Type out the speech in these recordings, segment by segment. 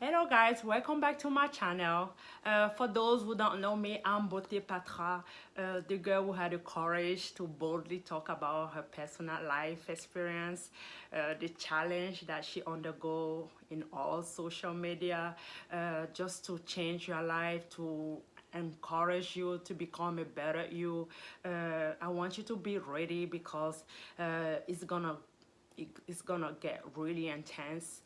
Hello guys, welcome back to my channel. For those who don't know me, I'm Beauté Patra, the girl who had the courage to boldly talk about her personal life experience, the challenge that she undergo in all social media, just to change your life, to encourage you to become a better you. I want you to be ready because it's gonna get really intense.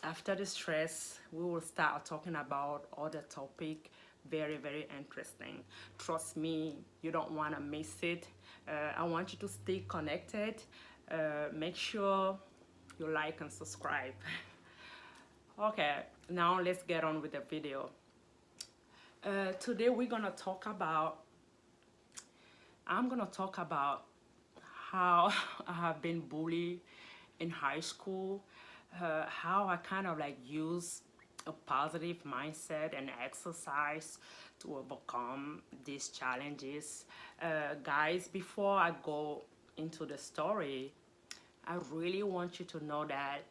After the stress, we will start talking about other topic, very interesting. Trust me, you don't want to miss it. I want you to stay connected. Make sure you like and subscribe. Okay, now let's get on with the video. Today I'm gonna talk about how I have been bullied in high school, how I kind of like use a positive mindset and exercise to overcome these challenges. Guys, before I go into the story, I really want you to know that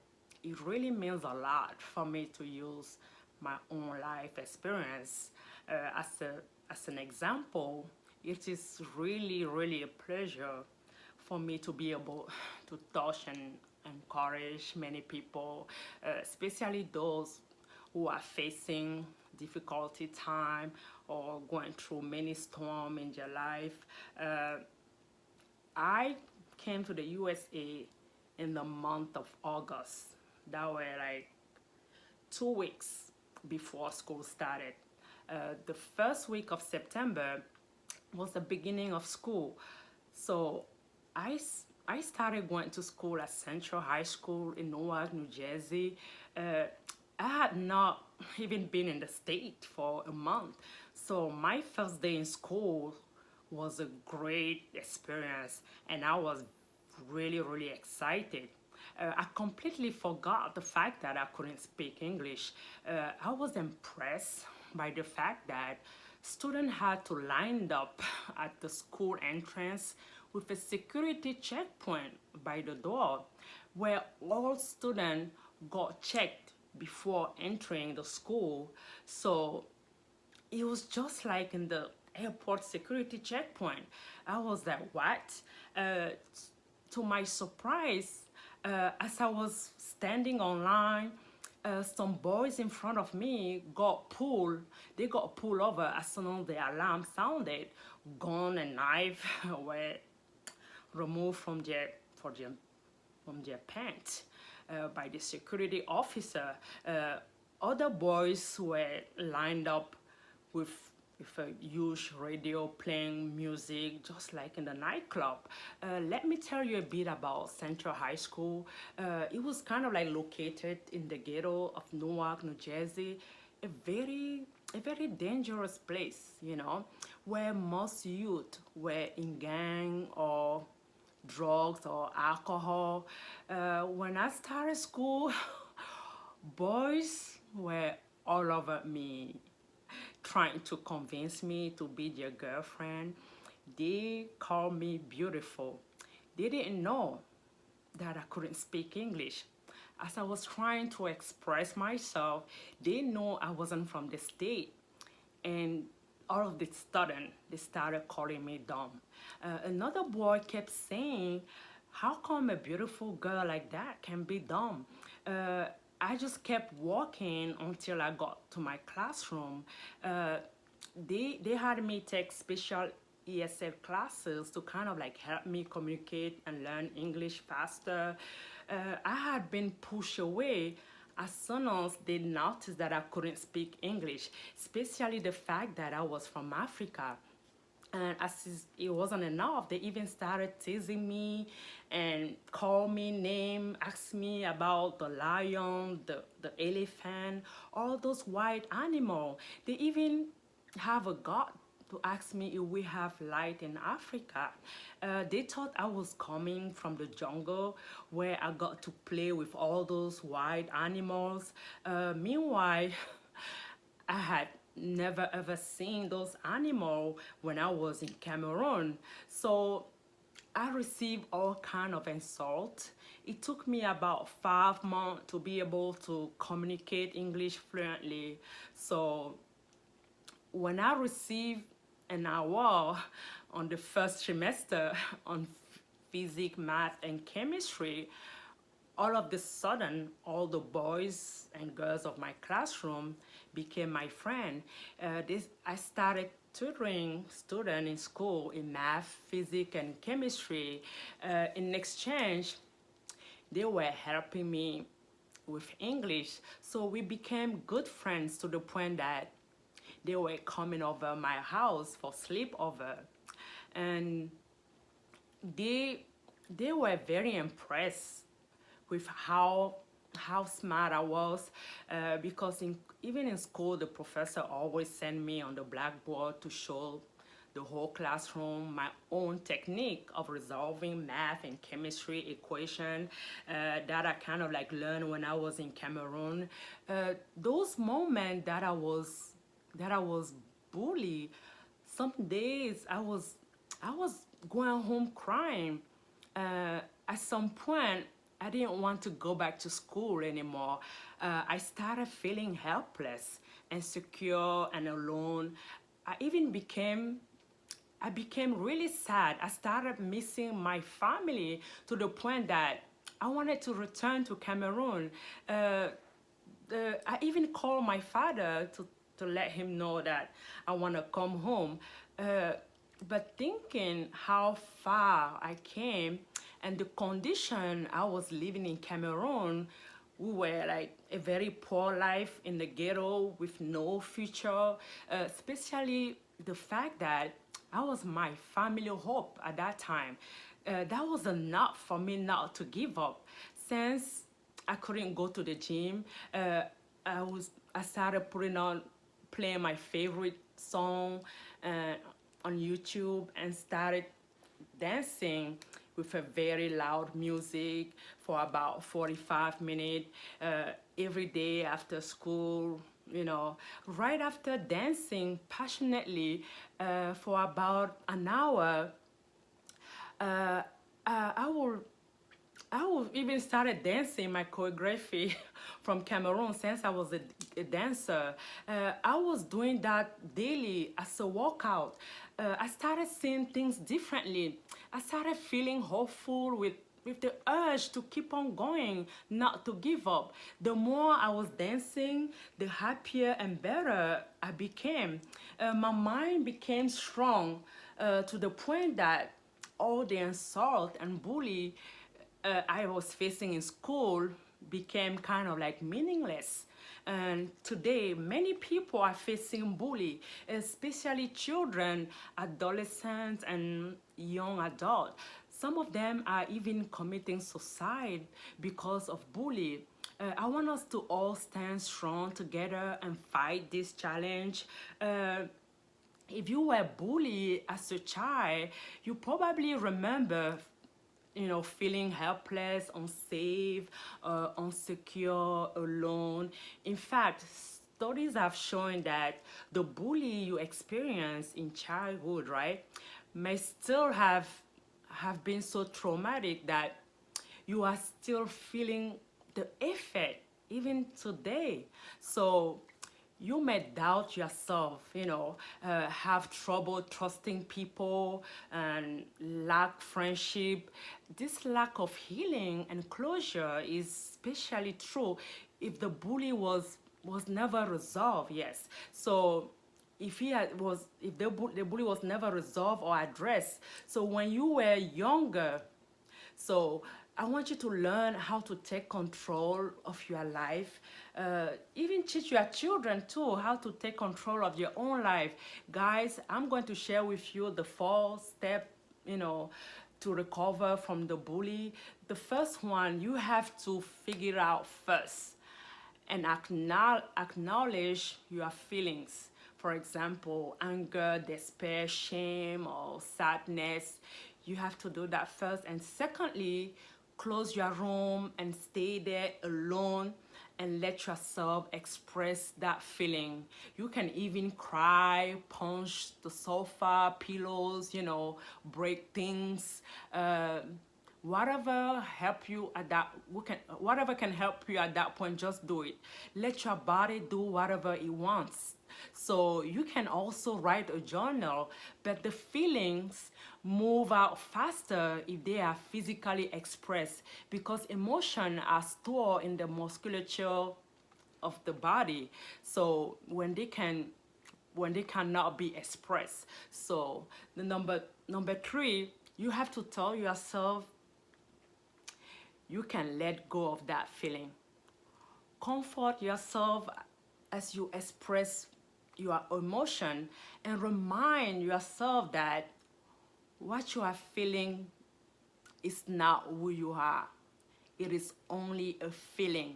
it really means a lot for me to use my own life experience as an example. It is really a pleasure for me to be able to touch and encourage many people, especially those who are facing difficulty time or going through many storms in their life. I came to the USA in the month of August. That were like 2 weeks before school started. The first week of September was the beginning of school. So I started going to school at Central High School in Newark, New Jersey. I had not even been in the state for a month. So my first day in school was a great experience and I was really excited. I completely forgot the fact that I couldn't speak English. I was impressed by the fact that students had to line up at the school entrance with a security checkpoint by the door where all students got checked before entering the school. So it was just like in the airport security checkpoint. I was like, what? Uh, to my surprise, as I was standing online, some boys in front of me got pulled. They got pulled over as soon as the alarm sounded. Gun and knife were removed from their pants by the security officer. Other boys were lined up with a huge radio playing music just like in the nightclub. Let me tell you a bit about Central High School. It was kind of like located in the ghetto of Newark, New Jersey, a very dangerous place, where most youth were in gang or drugs or alcohol. When I started school, boys were all over me, trying to convince me to be their girlfriend. They called me beautiful. They didn't know that I couldn't speak English. As I was trying to express myself, they know I wasn't from the state. And all of the sudden, they started calling me dumb. Another boy kept saying, how come a beautiful girl like that can be dumb? I just kept walking until I got to my classroom. They had me take special ESL classes to kind of like help me communicate and learn English faster. I had been pushed away as soon as they noticed that I couldn't speak English, especially the fact that I was from Africa. And as it wasn't enough, they even started teasing me and call me name, ask me about the lion, the elephant, all those wild animals. They even have a god to ask me if we have light in Africa. They thought I was coming from the jungle where I got to play with all those wild animals. Meanwhile, I had never ever seen those animals when I was in Cameroon. So I received all kind of insult. it took me about 5 months to be able to communicate English fluently. So when I received an award on the first trimester on physics, math, and chemistry, all of the sudden, all the boys and girls of my classroom became my friend. I started tutoring students in school in math, physics, and chemistry. In exchange, they were helping me with English. So we became good friends to the point that they were coming over my house for sleepover. And they they were very impressed with how smart I was, because even in school the professor always sent me on the blackboard to show the whole classroom my own technique of resolving math and chemistry equation that I kind of like learned when I was in Cameroon. Those moments that I was bullied, some days I was going home crying. At some point, I didn't want to go back to school anymore. I started feeling helpless, insecure, and alone. I even became I became really sad. I started missing my family to the point that I wanted to return to Cameroon. I even called my father to let him know that I want to come home. Uh, but thinking how far I came and the condition I was living in Cameroon, we were like a very poor life in the ghetto with no future, especially the fact that I was my family hope at that time. That was enough for me not to give up. Since I couldn't go to the gym, I started playing my favorite song uh, on YouTube and started dancing with a very loud music for about 45 minutes every day after school. Right after dancing passionately for about an hour, uh, I will even started dancing my choreography from Cameroon since I was a dancer. I was doing that daily as a workout. I started seeing things differently. I started feeling hopeful with the urge to keep on going, not to give up. The more I was dancing, the happier and better I became. My mind became strong to the point that all the insult and bully I was facing in school became kind of like meaningless. And today, many people are facing bully, especially children, adolescents, and young adults. Some of them are even committing suicide because of bully. I want us to all stand strong together and fight this challenge. If you were bullied as a child, you probably remember feeling helpless, unsafe, insecure, alone. In fact, studies have shown that the bully you experience in childhood, right, may still have been so traumatic that you are still feeling the effect even today. So you may doubt yourself, have trouble trusting people and lack friendship. This lack of healing and closure is especially true if the bully was never resolved. Yes. So if the bully was never resolved or addressed. So when you were younger, so I want you to learn how to take control of your life. Even teach your children too how to take control of your own life. Guys, I'm going to share with you the 4 steps, to recover from the bully. The first one, you have to figure out first and acknowledge your feelings. For example, anger, despair, shame, or sadness. You have to do that first. And secondly, close your room and stay there alone and let yourself express that feeling. You can even cry, punch the sofa, pillows, break things. Whatever help you at that, whatever can help you at that point, just do it. Let your body do whatever it wants. So you can also write a journal, but the feelings move out faster if they are physically expressed, because emotion are stored in the musculature of the body. So when they cannot be expressed. So the number three, you have to tell yourself you can let go of that feeling. Comfort yourself as you express your emotion, and remind yourself that what you are feeling is not who you are. It is only a feeling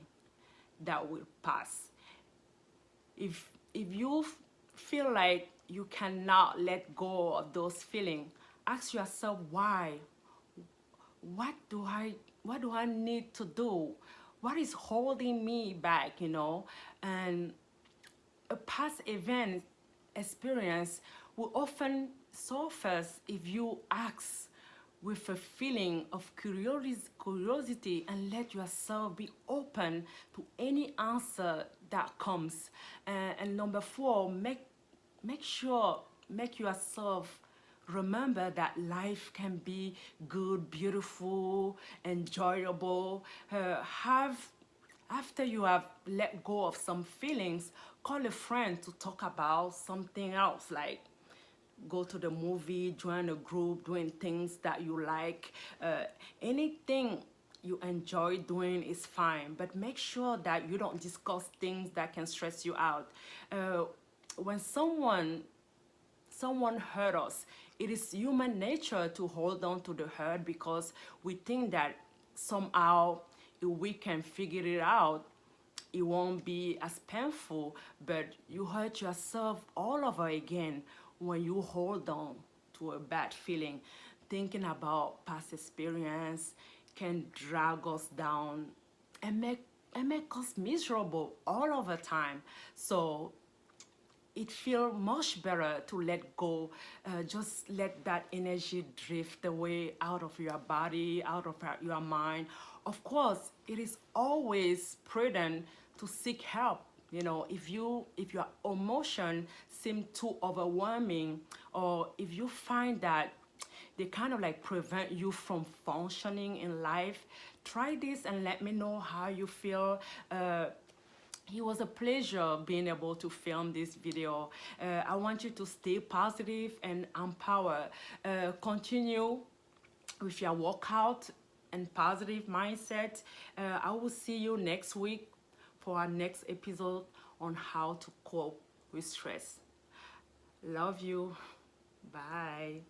that will pass. If you feel like you cannot let go of those feelings, ask yourself why. What do I need to do? What is holding me back, And a past event experience will often surface if you ask with a feeling of curiosity, and let yourself be open to any answer that comes. And number four, make yourself remember that life can be good, beautiful, enjoyable. Have After you have let go of some feelings, call a friend to talk about something else, like go to the movie, join a group, doing things that you like. Anything you enjoy doing is fine, but make sure that you don't discuss things that can stress you out. When someone hurt us, it is human nature to hold on to the hurt, because we think that somehow if we can figure it out, it won't be as painful. But you hurt yourself all over again when you hold on to a bad feeling. Thinking about past experience can drag us down and make us miserable all over time. So it feels much better to let go. Just let that energy drift away out of your body, out of your mind. Of course, it is always prudent to seek help. If your emotion seem too overwhelming, or if you find that they kind of like prevent you from functioning in life, try this and let me know how you feel. It was a pleasure being able to film this video. I want you to stay positive and empowered. Continue with your workout and positive mindset. I will see you next week for our next episode on how to cope with stress. Love you. Bye.